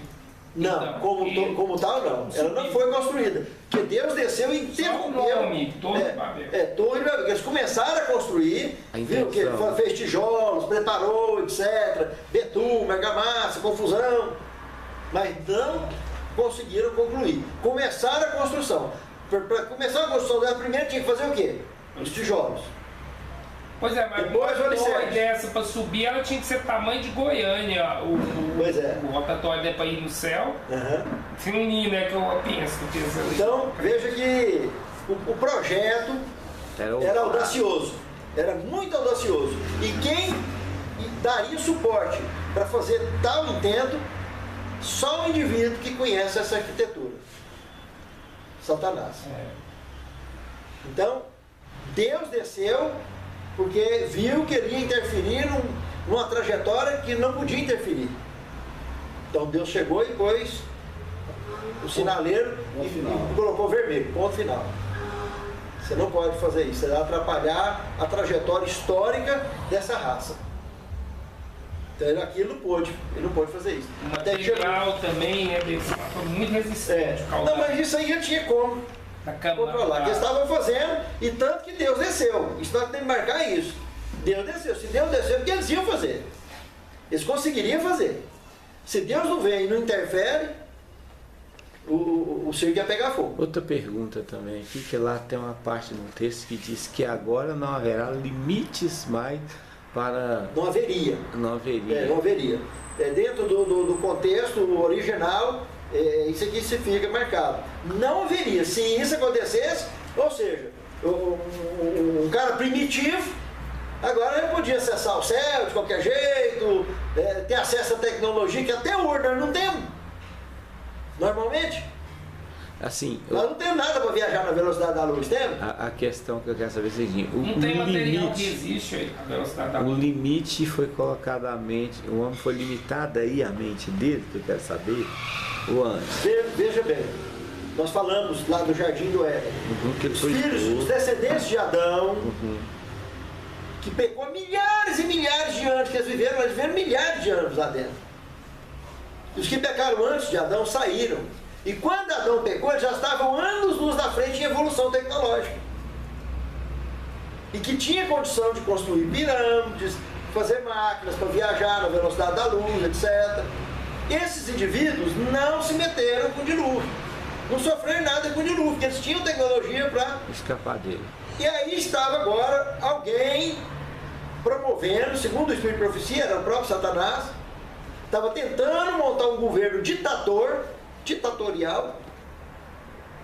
Não, como tal não. Ela não foi construída. Porque Deus desceu e interrompeu. Só o nome, Torre de Babel. Torre de Babel. Eles começaram a construir, viu que fez tijolos, preparou, etc. Betume, argamassa, confusão. Mas não conseguiram concluir. Começaram a construção. Para começar a construção dela, primeiro tinha que fazer o quê? Os tijolos. Pois é, mas depois uma torre dessa para subir, ela tinha que ser tamanho de Goiânia. Pois é. O rotatório para ir no céu. Fininho, né? Que eu penso. Então, veja que o projeto era audacioso. Era muito audacioso. E quem daria suporte para fazer tal intento? Só o indivíduo que conhece essa arquitetura. Satanás. Então, Deus desceu porque viu que ele ia interferir numa trajetória que não podia interferir. Então Deus chegou e pôs o sinaleiro e colocou vermelho, ponto final. Você não pode fazer isso, você vai atrapalhar a trajetória histórica dessa raça. Então ele não pôde fazer isso. O material também, né, muito resistente. Não, mas isso aí já tinha como controlar, que eles estavam fazendo, e tanto que Deus desceu. Isso nós temos que marcar isso. Deus desceu. Se Deus desceu, porque eles iam fazer. Eles conseguiriam fazer. Se Deus não vem e não interfere, o circo ia pegar fogo. Outra pergunta também aqui, que lá tem uma parte no texto que diz que agora não haverá limites mais para... Não haveria. Não haveria. Não haveria. Dentro do contexto original, isso aqui se fica marcado. Não haveria. Se isso acontecesse, ou seja, um cara primitivo, agora ele podia acessar o céu de qualquer jeito, ter acesso à tecnologia que até hoje nós não temos. Normalmente. Assim, nós não temos nada para viajar na velocidade da luz, temos? A questão que eu quero saber é a seguinte: não tem material que existe aí, a velocidade da luz. O limite foi colocado à mente, o homem foi limitado aí à mente dele, que eu quero saber, ou antes? Veja bem, nós falamos lá do Jardim do Éden. Os filhos, os descendentes de Adão, que pecou milhares e milhares de anos que eles viveram milhares de anos lá dentro. Os que pecaram antes de Adão saíram. E quando Adão pecou, eles já estavam anos-luz na frente em evolução tecnológica. E que tinha condição de construir pirâmides, fazer máquinas para viajar na velocidade da luz, etc. Esses indivíduos não se meteram com o dilúvio. Não sofreram nada com o dilúvio, porque eles tinham tecnologia para escapar dele. E aí estava agora alguém promovendo, segundo o Espírito de Profecia, era o próprio Satanás, estava tentando montar um governo ditatorial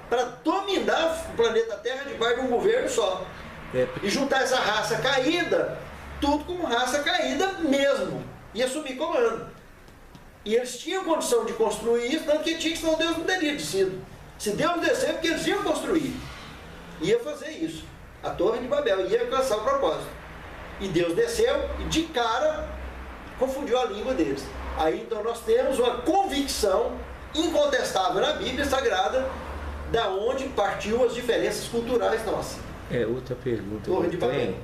para dominar o planeta Terra debaixo de um governo só. E juntar essa raça caída, tudo como raça caída mesmo, e assumir comando. E eles tinham condição de construir isso, tanto que tinha, senão Deus não teria descido. Se Deus descer, porque eles iam construir. Ia fazer isso. A Torre de Babel ia alcançar o propósito. E Deus desceu e de cara confundiu a língua deles. Aí então nós temos uma convicção incontestável na Bíblia Sagrada da onde partiu as diferenças culturais nossas. Outra pergunta Torre que de eu Babel. tenho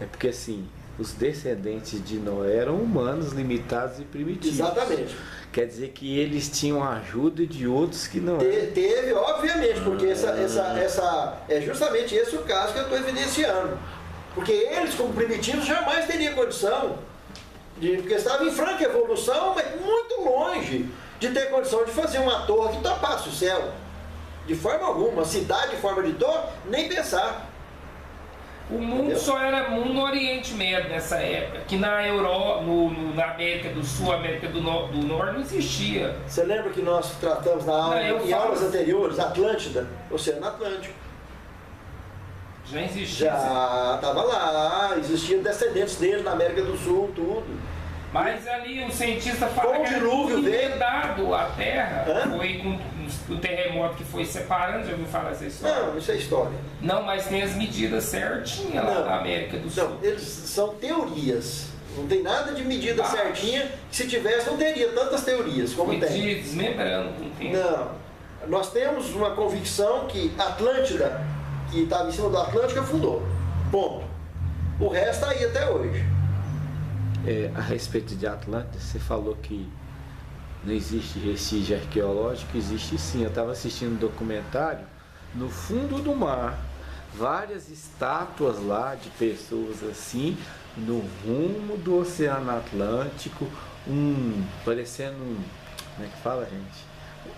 é porque assim, os descendentes de Noé eram humanos limitados e primitivos. Exatamente. Quer dizer que eles tinham ajuda de outros que não Teve, obviamente, porque é justamente esse o caso que eu estou evidenciando. Porque eles, como primitivos, jamais teriam condição, porque estavam em franca evolução, mas muito longe de ter condição de fazer uma torre que tapasse o céu. De forma alguma, uma cidade em forma de torre, nem pensar. O mundo Entendeu? só era mundo no Oriente Médio nessa época, que na Europa, na América do Sul, América do Norte não existia. Você lembra que nós tratamos em aulas anteriores, Atlântida, Oceano Atlântico? Já existia. Já estava lá, existiam descendentes dele na América do Sul, tudo. Mas ali o cientista fala Com o que dilúvio emendado a Terra, Hã? foi com o terremoto que foi separando, já ouviu falar essa história? Não, isso é história. Não, mas tem as medidas certinhas lá Não. na América do Sul. Não, eles são teorias. Não tem nada de medida certinha, que se tivesse não teria tantas teorias como Foi tem. desmembrando com o tempo. Não. Nós temos uma convicção que Atlântida, que estava em cima do Atlântico, afundou. Ponto. O resto está aí até hoje. A respeito de Atlântida, você falou que não existe vestígio arqueológico, existe sim. Eu estava assistindo um documentário, no fundo do mar, várias estátuas lá de pessoas assim, no rumo do Oceano Atlântico, parecendo como é que fala, gente?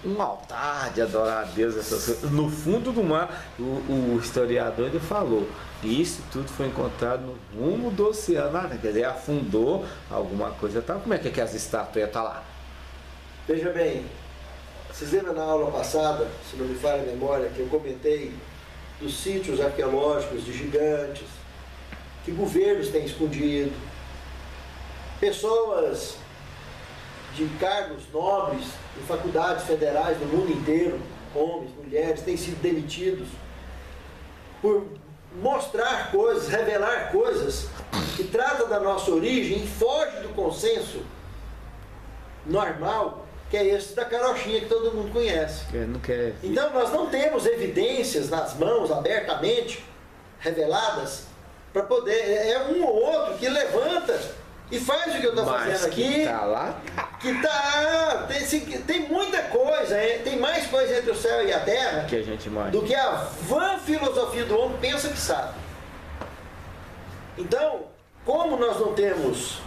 Um altar de adorar a Deus, essas coisas. No fundo do mar, o historiador ele falou, e isso tudo foi encontrado no rumo do oceano, quer dizer, afundou alguma coisa, tal. Como é que as estátuas estão lá? Veja bem, vocês lembram na aula passada, se não me falha a memória, que eu comentei dos sítios arqueológicos de gigantes, que governos têm escondido, pessoas de cargos nobres em faculdades federais do mundo inteiro, homens, mulheres, têm sido demitidos por mostrar coisas, revelar coisas que tratam da nossa origem e foge do consenso normal, que é esse da carochinha que todo mundo conhece. Não quer... Então nós não temos evidências nas mãos abertamente reveladas para poder, um ou outro que levanta e faz o que eu estou fazendo aqui. Que tá lá? Que tá, tem muita coisa, tem mais coisa entre o céu e a terra Que a gente imagina. do que a vã filosofia do homem pensa que sabe. Então, como nós não temos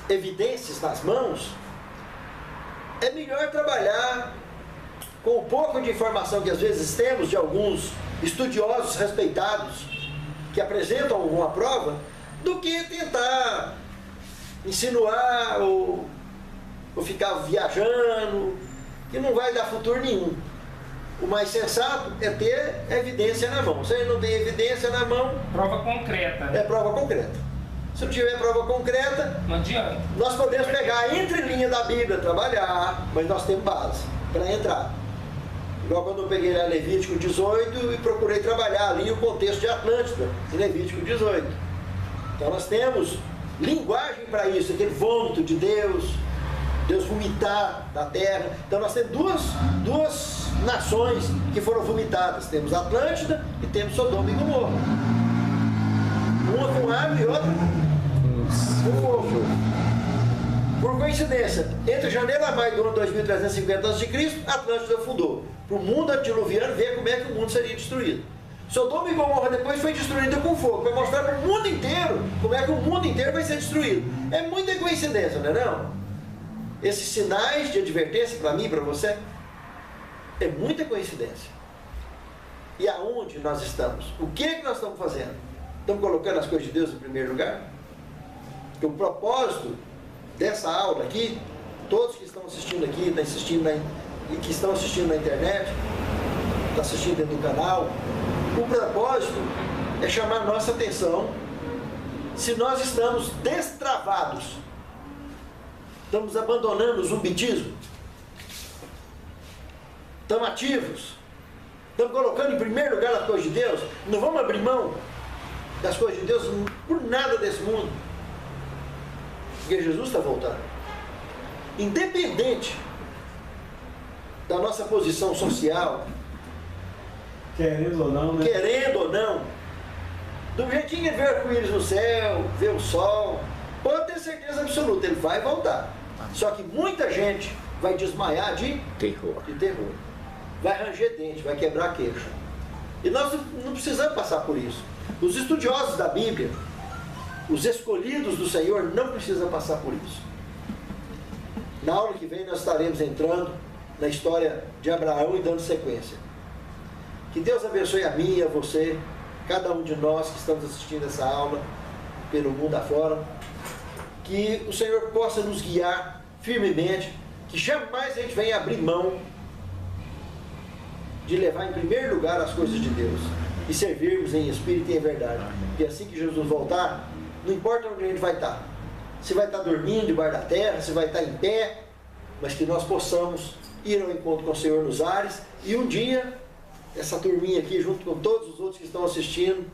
evidências nas mãos, é melhor trabalhar com o pouco de informação que às vezes temos de alguns estudiosos respeitados que apresentam alguma prova, do que tentar insinuar ou ficar viajando, que não vai dar futuro nenhum. O mais sensato é ter evidência na mão. Se ele não tem evidência na mão... Prova concreta. É prova concreta. Se não tiver prova concreta... Não adianta. Nós podemos pegar a entrelinha da Bíblia, trabalhar, mas nós temos base para entrar. Igual quando eu peguei lá Levítico 18 e procurei trabalhar ali o contexto de Atlântida, em Levítico 18. Então nós temos linguagem para isso, aquele vômito de Deus vomitar da terra. Então nós temos duas nações que foram vomitadas. Temos Atlântida e temos Sodoma e Gomorra. Uma com água e outra com fogo. Por coincidência, entre janeiro a maio do ano 2350 a.C., Atlântida afundou. Para o mundo antediluviano ver como é que o mundo seria destruído. Sodoma e Gomorra depois foi destruída com fogo, para mostrar para o mundo inteiro como é que o mundo inteiro vai ser destruído. É muita coincidência, não é não? Esses sinais de advertência para mim e para você é muita coincidência. E aonde nós estamos? O que é que nós estamos fazendo? Estamos colocando as coisas de Deus em primeiro lugar? Porque o propósito dessa aula aqui, todos que estão assistindo aqui, e que estão assistindo na internet, estão assistindo dentro do canal, o propósito é chamar a nossa atenção se nós estamos destravados. Estamos abandonando o zumbitismo. Estamos ativos. Estamos colocando em primeiro lugar as coisas de Deus. Não vamos abrir mão das coisas de Deus por nada desse mundo. Porque Jesus está voltando. Independente da nossa posição social, querendo ou não, né? Querendo ou não, do jeitinho de ver arco-íris no céu, ver o sol, pode ter certeza absoluta, ele vai voltar. Só que muita gente vai desmaiar de terror. Vai ranger dente, vai quebrar queixo. E nós não precisamos passar por isso. Os estudiosos da Bíblia, os escolhidos do Senhor, não precisam passar por isso. Na aula que vem nós estaremos entrando na história de Abraão e dando sequência. Que Deus abençoe a mim e a você, cada um de nós que estamos assistindo essa aula pelo mundo afora. Que o Senhor possa nos guiar firmemente, que jamais a gente venha abrir mão de levar em primeiro lugar as coisas de Deus e servirmos em espírito e em verdade. E assim que Jesus voltar, não importa onde a gente vai estar, se vai estar dormindo debaixo da terra, se vai estar em pé, mas que nós possamos ir ao encontro com o Senhor nos ares e um dia, essa turminha aqui, junto com todos os outros que estão assistindo,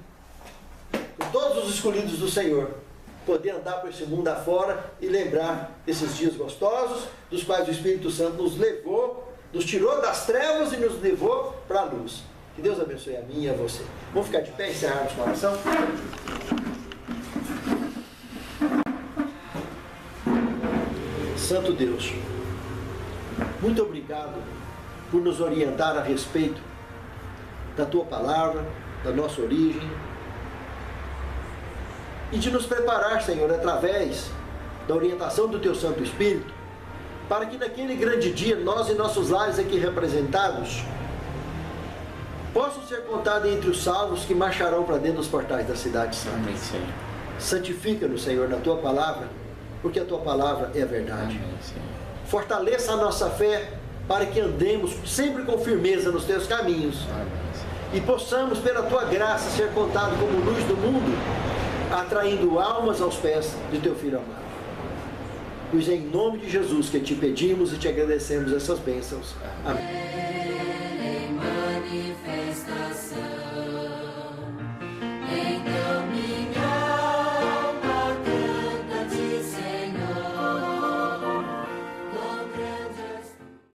com todos os escolhidos do Senhor, poder andar por esse mundo afora e lembrar desses dias gostosos, dos quais o Espírito Santo nos levou, nos tirou das trevas e nos levou para a luz. Que Deus abençoe a mim e a você. Vamos ficar de pé e encerrarmos com a oração? Santo Deus, muito obrigado por nos orientar a respeito da Tua Palavra, da nossa origem, e de nos preparar, Senhor, através da orientação do Teu Santo Espírito, para que naquele grande dia, nós e nossos lares aqui representados, possam ser contados entre os salvos que marcharão para dentro dos portais da cidade santa. Amém, Senhor. Santifica-nos, Senhor, na Tua Palavra, porque a Tua Palavra é a verdade. Amém, Senhor. Fortaleça a nossa fé, para que andemos sempre com firmeza nos Teus caminhos. Amém, Senhor. E possamos, pela Tua graça, ser contados como luz do mundo, atraindo almas aos pés de Teu Filho amado. Pois é em nome de Jesus que te pedimos e te agradecemos essas bênçãos. Amém.